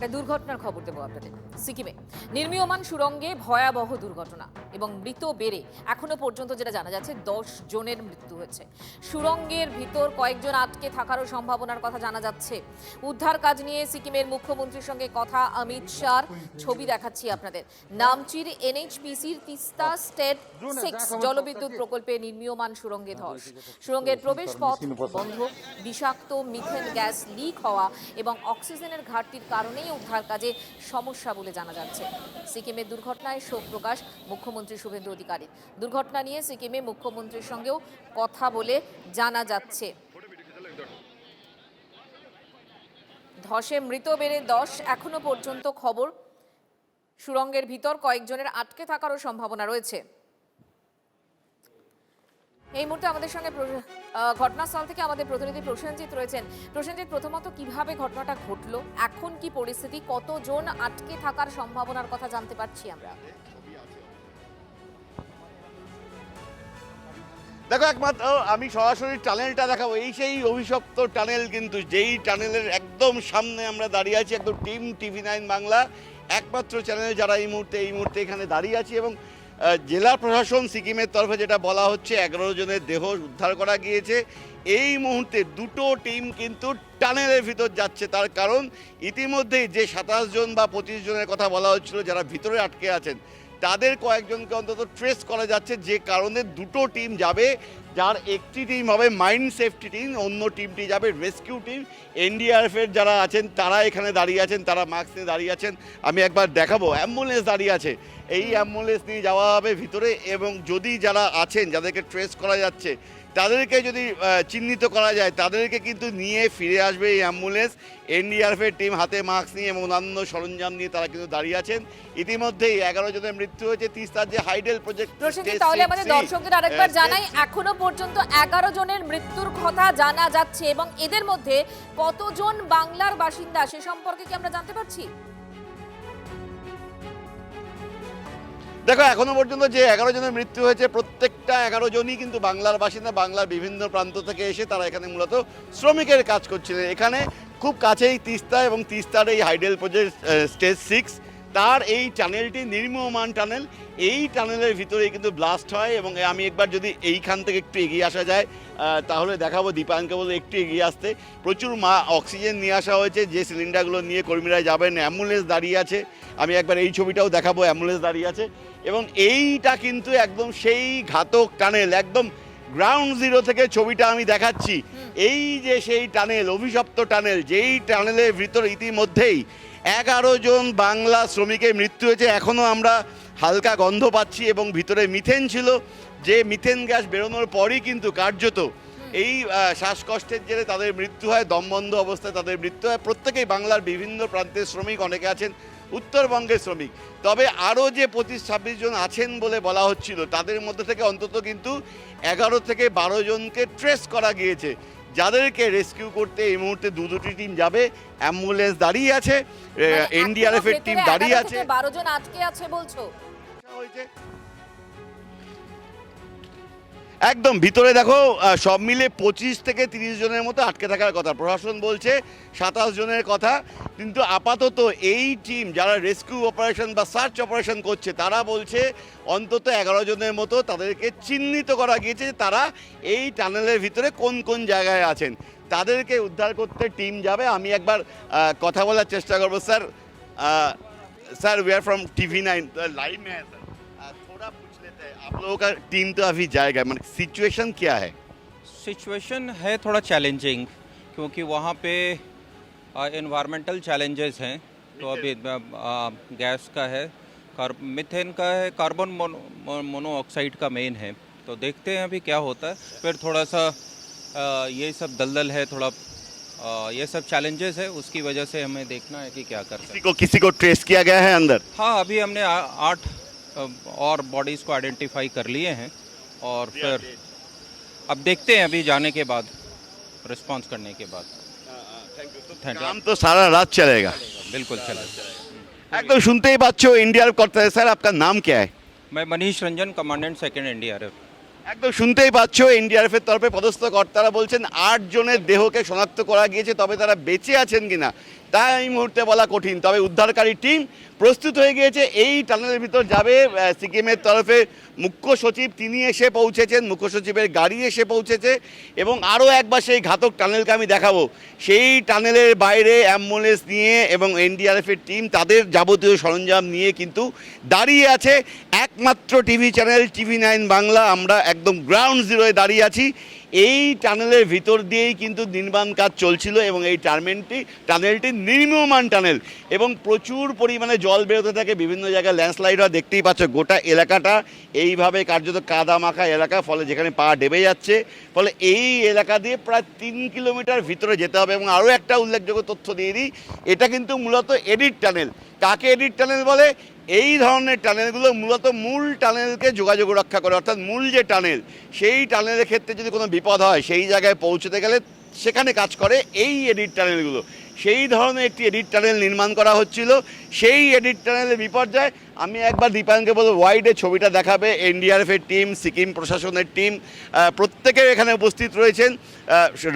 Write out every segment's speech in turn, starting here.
একটা দুর্ঘটনার খবর দেবো আপনাদের। সিকিমে নির্মীয়মান সুড়ঙ্গে ভয়াবহ দুর্ঘটনা এবং মৃত বেড়ে এখনো পর্যন্ত যেটা জানা যাচ্ছে 10 জনের মৃত্যু হয়েছে। সুড়ঙ্গের ভিতর কয়েকজন আটকে থাকারও সম্ভাবনার কথা জানা যাচ্ছে। উদ্ধার কাজ নিয়ে সিকিমের মুখ্যমন্ত্রীর সঙ্গে কথা অমিত শাহর, ছবি দেখাচ্ছি আপনাদের। নামচির এনএইচপিসির তিস্তা স্টেট 6 জলবিদ্যুৎ প্রকল্পে নির্মীয়মান সুড়ঙ্গে ধস। সুড়ঙ্গের প্রবেশ পথ বন্ধ, বিষাক্ত মিথেন গ্যাস লিক হওয়া এবং অক্সিজেনের ঘাটতির কারণেই উদ্ধার কাজে সমস্যা বলে জানা যাচ্ছে। সিকিমের দুর্ঘটনায় শোক প্রকাশ মুখ্যমন্ত্রী শুভেন্দু অধিকারীর। দুর্ঘটনা নিয়ে সিকিমে মুখ্যমন্ত্রীর সঙ্গেও কথা বলে জানা যাচ্ছে। ধসে মৃত বেড়ে 10 এখনো পর্যন্ত খবর। সুড়ঙ্গের ভিতর কয়েকজনের আটকে থাকারও সম্ভাবনা রয়েছে। এই মুহূর্তে আমাদের সঙ্গে ঘটনাস্থল থেকে আমাদের প্রতিনিধি প্রসেনজিৎ রয়েছেন। প্রসেনজিৎ, প্রথমত কিভাবে ঘটনাটা ঘটলো, এখন কি পরিস্থিতি, কতজন আটকে থাকার সম্ভাবনার কথা জানতে পারছি আমরা? দেখো, একমাত্র আমি সরাসরি টানেলটা দেখাবো, এই সেই অভিশপ্ত টানেল, কিন্তু যেই টানেলের একদম সামনে আমরা দাঁড়িয়ে আছি, একদম টিম TV9 বাংলা একমাত্র চ্যানেল যারা এই মুহূর্তে এখানে দাঁড়িয়ে আছি। এবং জেলা প্রশাসন সিকিমের তরফে যেটা বলা হচ্ছে, 11 জনের দেহ উদ্ধার করা গিয়েছে। এই মুহূর্তে দুটো টিম কিন্তু টানেলের ভিতর যাচ্ছে। তার কারণ ইতিমধ্যেই যে 27 জন বা 25 জনের কথা বলা হচ্ছিল যারা ভিতরে আটকে আছেন, তাদের কয়েকজনকে অন্তত ট্রেস করা যাচ্ছে, যে কারণে দুটো টিম যাবে। যার একটি টিম হবে মাইন সেফটি টিম, অন্য টিমটি যাবে রেস্কিউ টিম। এনডিআরএফের যারা আছেন তারা এখানে দাঁড়িয়ে আছেন, তারা মাস্ক নিয়ে দাঁড়িয়ে আছেন। আমি একবার দেখাবো, অ্যাম্বুলেন্স দাঁড়িয়ে আছে, এই অ্যাম্বুলেন্স নিয়ে যাওয়া হবে ভিতরে। এবং যদি যারা আছেন যাদেরকে ট্রেস করা যাচ্ছে, তাদেরকে যদি চিহ্নিত করা যায়, তাদেরকে কিন্তু নিয়ে ফিরে আসবে এই অ্যাম্বুলেন্স। এনডিআরএফের টিম হাতে মাস্ক নিয়ে এবং অন্যান্য সরঞ্জাম নিয়ে তারা কিন্তু দাঁড়িয়ে আছেন। ইতিমধ্যেই 11 জনের মৃত্যু হয়েছে তিস্তার যে হাইডেল প্রজেক্ট। তাহলে আমাদের দর্শকদের আরেকবার জানাই, এখনো পর্যন্ত 11 জনের মৃত্যুর কথা জানা যাচ্ছে এবং এদের মধ্যে কতজন বাংলার বাসিন্দা সে সম্পর্কে কি আমরা জানতে পারছি? দেখো, এখনো পর্যন্ত যে 11 জনের মৃত্যু হয়েছে, প্রত্যেকটা 11 জনই কিন্তু বাংলার বাসিন্দা। বাংলার বিভিন্ন প্রান্ত থেকে এসে তারা এখানে মূলত শ্রমিকের কাজ করছিলেন। এখানে খুব কাছেই তিস্তা, এবং তিস্তার এই হাইডেল প্রজেক্ট স্টেজ 6, তার এই টানেলটি নির্মীয়মান টানেল। এই টানেলের ভিতরেই কিন্তু ব্লাস্ট হয়। এবং আমি একবার যদি এইখান থেকে একটু এগিয়ে আসা যায় তাহলে দেখাবো। দীপাঙ্কে বলে একটু এগিয়ে আসতে। প্রচুর অক্সিজেন নিয়ে আসা হয়েছে, যে সিলিন্ডারগুলো নিয়ে কর্মীরা যাবেন। অ্যাম্বুলেন্স দাঁড়িয়ে আছে, আমি একবার এই ছবিটাও দেখাবো, অ্যাম্বুলেন্স দাঁড়িয়ে আছে। এবং এইটা কিন্তু একদম সেই ঘাতক টানেল, একদম গ্রাউন্ড জিরো থেকে ছবিটা আমি দেখাচ্ছি। এই যে সেই টানেল, অভিশপ্ত টানেল, যেই টানেলের ভিতর ইতিমধ্যেই 11 জন বাংলা শ্রমিকের মৃত্যু হয়েছে। এখনও আমরা হালকা গন্ধ পাচ্ছি এবং ভিতরে মিথেন ছিল, যে মিথেন গ্যাস বেরোনোর পরই কিন্তু কার্যত এই শ্বাসকষ্টের জেরে তাদের মৃত্যু হয়, দমবন্ধ অবস্থায় তাদের মৃত্যু হয়। প্রত্যেকেই বাংলার বিভিন্ন প্রান্তের শ্রমিক, অনেকে আছেন উত্তরবঙ্গের শ্রমিক। তবে আরও যে 25-26 জন আছেন বলে বলা হচ্ছিল, তাদের মধ্যে থেকে অন্তত কিন্তু 11 থেকে 12 জনকে ট্রেস করা গিয়েছে, যাদেরকে রেস্কিউ করতে এই মুহূর্তে দুটি টিম যাবে। অ্যাম্বুলেন্স দাঁড়িয়ে আছে, এনডিআরএফ এর টিম দাঁড়িয়ে আছে। 12 জন আটকে আছে বলছো? একদম ভিতরে দেখো, সব মিলে 25 থেকে 30 জনের মতো আটকে থাকার কথা। প্রশাসন বলছে 27 জনের কথা, কিন্তু আপাতত এই টিম যারা রেস্কিউ অপারেশন বা সার্চ অপারেশন করছে, তারা বলছে অন্তত 11 জনের মতো তাদেরকে চিহ্নিত করা গিয়েছে, তারা এই টানেলের ভিতরে কোন কোন জায়গায় আছেন। তাদেরকে উদ্ধার করতে টিম যাবে। আমি একবার কথা বলার চেষ্টা করবো। Sir, sir we are from TV9 live में है सर, थोड़ा पूछ लेते हैं, आप लोगों का टीम तो अभी जाएगा, मतलब सिचुएशन क्या है? सिचुएशन है थोड़ा चैलेंजिंग, क्योंकि वहाँ पे एनवायरमेंटल चैलेंजेस हैं। तो अभी गैस का है, मिथेन का है, कार्बन मोनोऑक्साइड का मेन है। तो देखते हैं अभी क्या होता है। फिर थोड़ा सा ये सब दलदल है, थोड़ा ये सब चैलेंजेस है, उसकी वजह से हमें देखना है कि क्या कर सकते हैं। किसी को ट्रेस किया गया है अंदर? हाँ, अभी हमने 8 और बॉडीज़ को आइडेंटिफाई कर लिए हैं, और फिर अब देखते हैं अभी जाने के बाद, रिस्पांस करने के बाद। Thank you. काम तो सारा रात चलेगा? बिल्कुल चलेगा। एकदम सुनते ही बात छो एनडीआरएफ करता है। सर, आपका नाम क्या है? मैं Manish Ranjan, commandant 2nd NDRF. একদম শুনতেই পাচ্ছ, এনডিআরএফ এর তরফে পদস্থ কর্তারা বলছেন 8 জনের দেহকে শনাক্ত করা গিয়েছে, তবে তারা বেঁচে আছেন কিনা তা এই মুহূর্তে বলা কঠিন। তবে উদ্ধারকারী টিম প্রস্তুত হয়ে গিয়েছে, এই টানেলের ভিতর যাবে। সিকিমের তরফে মুখ্য সচিব তিনি এসে পৌঁছেছেন, মুখ্য সচিবের গাড়ি এসে পৌঁছেছে এবং আরও একবার সেই ঘাতক টানেলকে আমি দেখাবো। সেই টানেলের বাইরে অ্যাম্বুলেন্স নিয়ে এবং এনডিআরএফের টিম তাদের যাবতীয় সরঞ্জাম নিয়ে কিন্তু দাঁড়িয়ে আছে। একমাত্র টিভি চ্যানেল TV9 বাংলা, আমরা একদম গ্রাউন্ড জিরোয় দাঁড়িয়ে আছি। এই টানেলের ভিতর দিয়েই কিন্তু নির্মাণ কাজ চলছিল এবং এই টানেলটি নির্মীয়মান টানেল এবং প্রচুর পরিমাণে জল বেরোতে থাকে, বিভিন্ন জায়গায় ল্যান্ডস্লাইড হয়, দেখতেই পাচ্ছ গোটা এলাকাটা এইভাবে কার্যত কাদা মাখা এলাকা, ফলে যেখানে পা ডেবে যাচ্ছে, ফলে এই এলাকা দিয়ে প্রায় 3 কিলোমিটার ভিতরে যেতে হবে। এবং আরও একটা উল্লেখযোগ্য তথ্য দিয়ে দিই, এটা কিন্তু মূলত এডিট টানেল। কাকে এডিট টানেল বলে? এই ধরনের টানেলগুলো মূলত মূল টানেলকে যোগাযোগ রক্ষা করে, অর্থাৎ মূল যে টানেল সেই টানেলের ক্ষেত্রে যদি কোনো বিপদ হয় সেই জায়গায় পৌঁছতে গেলে সেখানে কাজ করে এই এডিট টানেলগুলো। সেই ধরনের একটি এডিট টানেল নির্মাণ করা হচ্ছিল। সেই এডিট টানেলের বিপর্যয় আমি একবার দীপায়নকে বলবো ওয়াইডে ছবিটা দেখাবে। এনডিআরএফের টিম, সিকিম প্রশাসনের টিম প্রত্যেকে এখানে উপস্থিত রয়েছেন।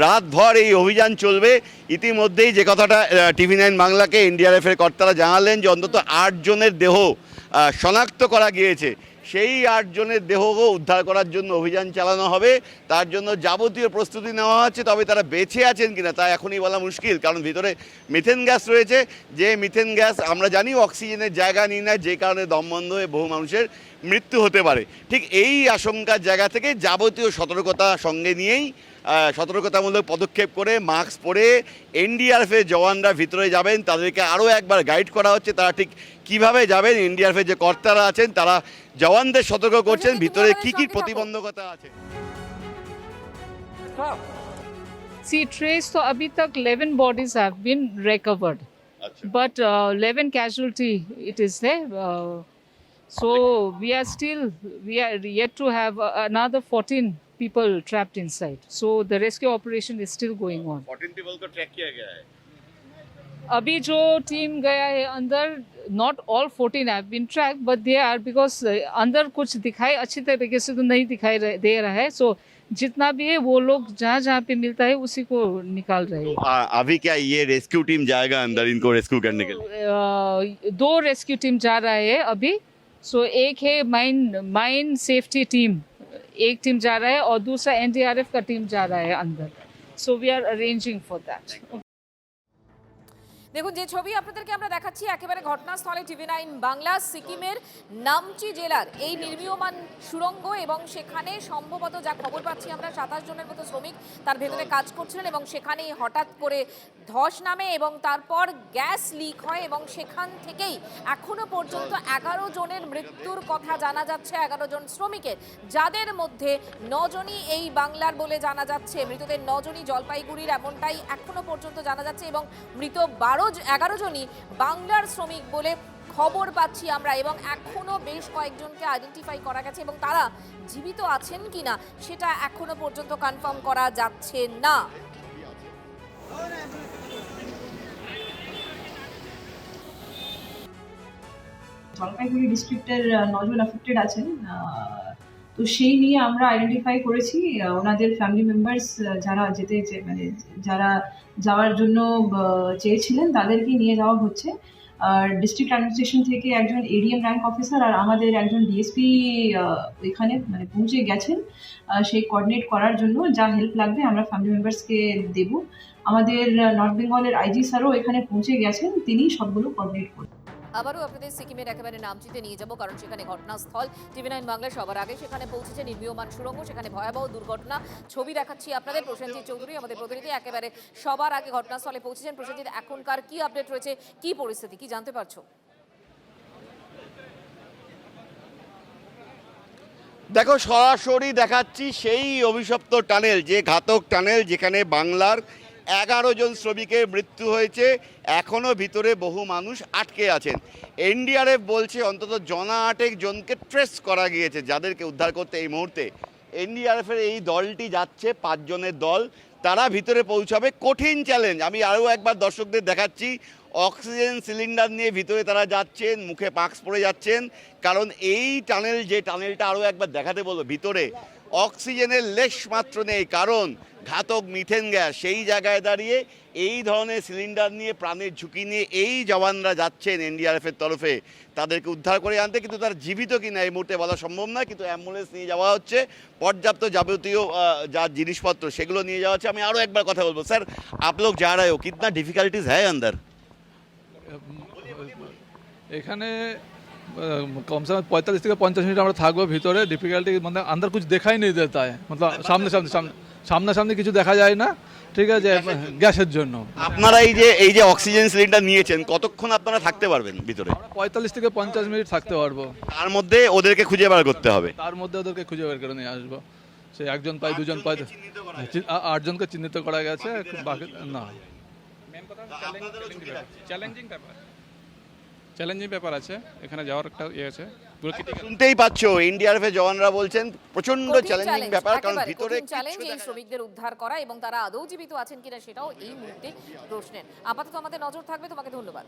রাতভর এই অভিযান চলবে। ইতিমধ্যেই যে কথাটা TV9 বাংলাকে এনডিআরএফের কর্তারা জানালেন যে অন্তত 8 জনের দেহ শনাক্ত করা গিয়েছে। সেই 8 জনের দেহকে উদ্ধার করার জন্য অভিযান চালানো হবে, তার জন্য যাবতীয় প্রস্তুতি নেওয়া হচ্ছে। তবে তারা বেঁচে আছেন কিনা তা এখনই বলা মুশকিল, কারণ ভিতরে মিথেন গ্যাস রয়েছে। যে মিথেন গ্যাস আমরা জানি অক্সিজেনের জায়গা নিয়ে নেয়, যে কারণে দম বন্ধ হয়ে বহু মানুষের মৃত্যু হতে পারে। ঠিক এই আশঙ্কার জায়গা থেকে যাবতীয় সতর্কতা সঙ্গে নিয়েই সতর্কতামূলক পদক্ষেপ করে মাস্ক পরে এনডিআরএফের জওয়ানরা ভিতরে যাবেন। তাদেরকে আরও একবার গাইড করা হচ্ছে তারা ঠিক কিভাবে যাবেন। এনডিআরএফের যে কর্তারা আছেন তারা জওয়ানদের সতর্ক করছেন ভিতরে কি কি প্রতিবন্ধকতা আছে। See, trace तो अभी तक 11 bodies have been recovered, but 11 casualty it is there. So we are yet to have another 14 people trapped inside. So the rescue operation is still going on. 14 people को ट्रैक किया गया है। अभी जो team गया है अंदर, not all 14 have been tracked, but they are because अंदर कुछ दिखाई अच्छी तरीके से तो नहीं दिखाई दे रहा है. So जितना भी है वो लोग जहाँ जहाँ पे मिलता है उसी को निकाल रहे हैं. अभी क्या ये रेस्क्यू टीम जाएगा अंदर इनको रेस्क्यू करने के लिए? 2 रेस्क्यू टीम जा रहा है अभी. सो एक है माइन सेफ्टी टीम, एक टीम जा रहा है और दूसरा एनडीआरएफ का टीम जा रहा है अंदर. So we are arranging for that. দেখুন যে ছবি আপনাদেরকে আমরা দেখাচ্ছি একেবারে ঘটনাস্থলে TV9 বাংলা, সিকিমের নামচি জেলার এই নির্মীয়মান সুড়ঙ্গ এবং সেখানে সম্ভবত যা খবর পাচ্ছি আমরা 27 জনের মতো শ্রমিক তার ভেতরে কাজ করছিলেন এবং সেখানেই হঠাৎ করে ধস নামে এবং তারপর গ্যাস লিক হয় এবং সেখান থেকেই এখনো পর্যন্ত 11 জনের মৃত্যুর কথা জানা যাচ্ছে, 11 জন শ্রমিকের, যাদের মধ্যে 9 জনই এই বাংলার বলে জানা যাচ্ছে। মৃতদের 9 জনই জলপাইগুড়ির এমনটাই এখনো পর্যন্ত জানা যাচ্ছে এবং মৃত 11 জনই বাংলার শ্রমিক বলে খবর পাচ্ছি আমরা এবং এখনো বেশ কয়েকজনকে আইডেন্টিফাই করা গেছে এবং তারা জীবিত আছেন কিনা সেটা এখনো পর্যন্ত কনফার্ম করা যাচ্ছে না। জলপাইগুড়ি ডিস্ট্রিক্টের 9 জন অ্যাফেক্টেড আছেন। তো সেই নিয়ে আমরা আইডেন্টিফাই করেছি ওনাদের ফ্যামিলি মেম্বার্স যারা যারা যাওয়ার জন্য চেয়েছিলেন তাদেরকে নিয়ে যাওয়া হচ্ছে। আর ডিস্ট্রিক্ট অ্যাডমিনিস্ট্রেশন থেকে একজন এডিএম র্যাঙ্ক অফিসার আর আমাদের একজন ডিএসপি এখানে পৌঁছে গেছেন সেই কোঅর্ডিনেট করার জন্য। যা হেল্প লাগবে আমরা ফ্যামিলি মেম্বার্সকে দেব। আমাদের নর্থ বেঙ্গলের আইজি স্যারও এখানে পৌঁছে গেছেন, তিনি সবগুলো কোঅর্ডিনেট করবেন। আবারও আপনাদের সিকিমের একেবারে নামচিতে নিয়ে যাব, কারণ সেখানে ঘটনাস্থল। TV9 বাংলা সবার আগে সেখানে পৌঁছেছে নির্মীয়মান সুড়ঙ্গ, সেখানে ভয়াবহ দুর্ঘটনা। ছবি দেখাচ্ছি আপনাদের। প্রসেনজিৎ চৌধুরী আমাদের প্রতিনিধি একেবারে সবার আগে ঘটনাস্থলে পৌঁছেছেন। প্রসেনজিৎ, এখনকার কি আপডেট রয়েছে, কি পরিস্থিতি, কি জানতে পারছো? দেখো সরাসরি দেখাচ্ছি সেই অভিশপ্ত টানেল, যে ঘাতক টানেল যেখানে বাংলার 11 জন শ্রমিকের মৃত্যু হয়েছে। এখনও ভিতরে বহু মানুষ আটকে আছেন। এনডিআরএফ বলছে অন্তত 8 জনকে ট্রেস করা গিয়েছে, যাদেরকে উদ্ধার করতে এই মুহূর্তে এনডিআরএফের এই দলটি যাচ্ছে, 5 জনের দল। তারা ভিতরে পৌঁছাবে। কঠিন চ্যালেঞ্জ। আমি আরও একবার দর্শকদের দেখাচ্ছি, অক্সিজেন সিলিন্ডার নিয়ে ভিতরে তারা যাচ্ছেন, মুখে মাস্ক পরে যাচ্ছেন, কারণ এই টানেলটা আরও একবার দেখাতে বলবো, ভিতরে অক্সিজেনের লেশ মাত্র নেই, কারণ ঘাতক মিথেন গ্যাস, সেই জায়গায় দাঁড়িয়ে এই ধরনের সিলিন্ডার নিয়ে প্রাণের ঝুঁকি নিয়ে এই জওয়ানরা যাচ্ছেন এনডিআরএফের তরফে তাদেরকে উদ্ধার করে আনতে, কিন্তু তার জীবিত কিনা এই মুহূর্তে বলা সম্ভব না, কিন্তু অ্যাম্বুলেন্স নিয়ে যাওয়া হচ্ছে, পর্যাপ্ত যাবতীয় যা জিনিসপত্র সেগুলো নিয়ে যাওয়া হচ্ছে। আমি আরও একবার কথা বলবো, স্যার आप लोग जा रहे हो, कितना डिफिकल्टीज है अंदर? এখানে কমসে কম 45 থেকে 50 মিনিট আমরা থাকবো ভিতরে। ডিফিকাল্টি মানে আন্দার কিছু দেখাই নেই দেতা হয়, মতলব সামনাসামনি কিছু দেখা যায় না, ঠিক আছে, গ্যাসের জন্য। আপনারা এই যে অক্সিজেন সিলিন্ডার নিয়েছেন, কতক্ষণ আপনারা থাকতে পারবেন ভিতরে? আমরা 45 থেকে 50 মিনিট থাকতে পারবো। তার মধ্যে ওদেরকে খুঁজে বার করতে হবে। তার মধ্যে ওদেরকে খুঁজে বের করে নিয়ে আসবো। সে একজন পাই, দুজন পাই, 8জনকে চিহ্নিত করা গেছে, বাকি না। চ্যালেঞ্জিং ব্যাপার আছে, এখানে যাওয়ার একটা ইয়ে আছে পুরো শুনতেই পাচ্ছ এনডিআরএফ এর জওয়ানরা বলছেন প্রচন্ড চ্যালেঞ্জিং ব্যাপার, কারণ ভিতরে চ্যালেঞ্জ এই শ্রমিকদের উদ্ধার করা এবং তারা আদৌ জীবিত আছেন কিনা সেটাও এই মুহূর্তে প্রশ্নের। আপাতত আমাদের নজর থাকবে। তোমাকে ধন্যবাদ।